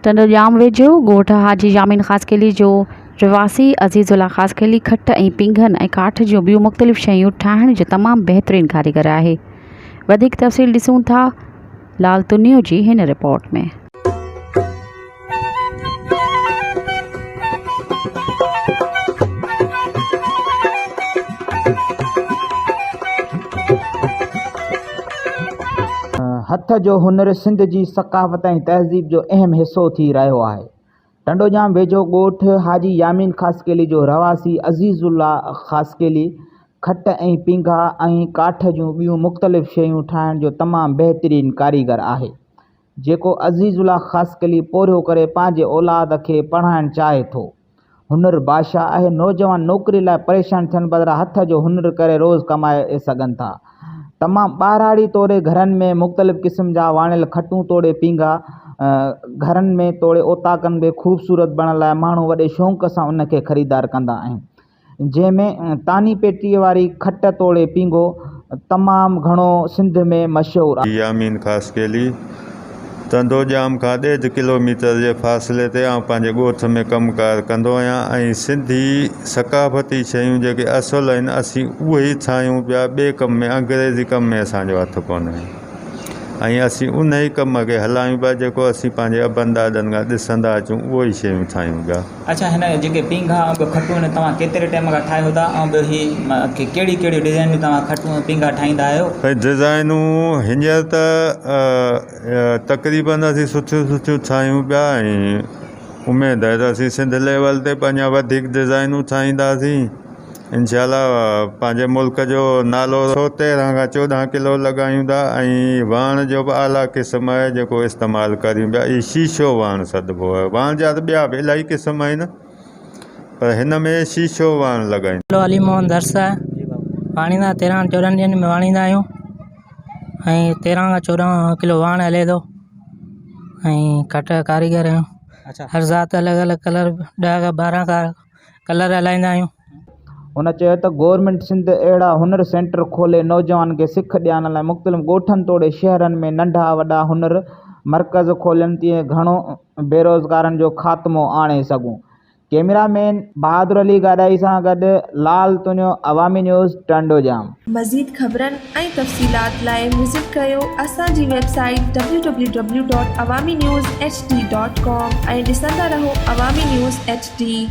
टंडोजाम वेझो ॻोठ हाजी यामीन ख़ासकेली जो रिवासी अज़ीज़ुल्ला ख़ासकेली खट ऐं पिंगन ऐं काठ जूं ॿियूं मुख़्तलिफ़ शयूं ठाहिण जो तमामु बहितरीनु कारीगर आहे। वधीक तफ़सील ॾिसूं था लाल तुनियो जी हिन रिपोर्ट में। हथ जो हुनर सिंध जी सक़ाफ़त ऐं तहज़ीब जो अहम हिसो थी रहियो आहे। टंडोजाम वेझो ॻोठ हाजी यामीन ख़ासकेली जो रवासी अज़ीज़ुल्ला ख़ासकेली खट ऐं पिंगा ऐं काठ जूं ॿियूं मुख़्तलिफ़ शयूं ठाहिण जो तमामु बहितरीनु कारीगर आहे, जेको अज़ीज़ुल्ला ख़ासकेली पोरियो करे पंहिंजे औलाद खे पढ़ाइणु चाहे थो। हुनर बादशाह आहे। नौजवान नौकरी लाइ परेशान थियण बदिरां हथ जो हुनर करे रोज़ कमाए सघनि था। तमामु ॿारहाड़ी तोड़े घरनि में मुख़्तलिफ़ क़िस्म जा वाणियल खटूं तोड़े पिंगा घरनि में तोड़े ओताकनि में ख़ूबसूरत बणण लाइ माण्हू वॾे शौक़ सां उनखे ख़रीदार कंदा आहिनि, जंहिंमें तानी पेटीअ वारी खट तोड़े पिंगो तमामु घणो सिंध में मशहूरु आहे। यामीन ख़ासकेली टंडोजाम खां 1.5 किलोमीटर जे फ़ासिले ते आउं पंहिंजे ॻोठ में कमुकारु कंदो आहियां ऐं सिंधी सक़ाफ़ती शयूं जेके असुलु आहिनि असीं उहे ई ठाहियूं पिया। ॿिए कम में अंग्रेज़ी कम में असांजो हथु कोन्हे ऐं असीं उन ई कम खे हलायूं पिया जेको असीं पंहिंजे अबनि ॾाॾनि खां ॾिसंदा अचूं, उहो ई शयूं ठाहियूं पिया। अच्छा, हिन जेके पिंगा ऐं खटूं आहिनि तव्हां केतिरे टाइम खां ठाहियो था ऐं ॿियो हीअ कहिड़ी कहिड़ी डिज़ाइन तव्हां खटूं ऐं पिंगा ठाहींदा आहियो? भई डिज़ाइनूं हींअर त तक़रीबन असीं सुठियूं ठाहियूं पिया ऐं उमेदु आहे त असीं सिंध लेवल ते अञा वधीक डिज़ाइनूं ठाहींदासीं इंशाअल्लाह। पंहिंजे मुल्क जो नालो 13 खां 14 किलो लॻायूं था ऐं वाण जो बि आला क़िस्म आहे जेको इस्तेमालु करियूं पिया। इहो शीशो वाण सॾिबो आहे। वाण जा त ॿिया बि इलाही क़िस्म आहिनि पर हिन में शीशो वाण लॻायूं। अली मोहन दर्स वाणींदा 13-14 ॾींहंनि में वाणींदा आहियूं ऐं 13 खां 14 किलो वाण हले थो ऐं खट कारीगर आहियूं। हर ज़ात अलॻि अलॻि कलर 10 खां 12 कलर हलाईंदा आहियूं। हुन चयो त गवर्नमेंट सिंध अहिड़ा हुनर सेंटर खोले नौजवान खे सिख ॾियण लाइ मुख़्तलिफ़ ॻोठनि तोड़े शहरनि में नंढा वॾा हुनर मर्कज़ खोलनि तीअं घणो बेरोज़गारनि जो ख़ात्मो आणे सघूं। कैमरामैन बहादुर अली गाॾाई सां गॾु लाल तुनियो, अवामी न्यूज़ टंडोजाम। मज़ीद ख़बरनि ऐं तफ़सीलात लाइ विज़िट कयो असांजी वेबसाइट www.awamiNewsHD.com ऐं ॾिसंदा रहो अवामी न्यूज़ HD।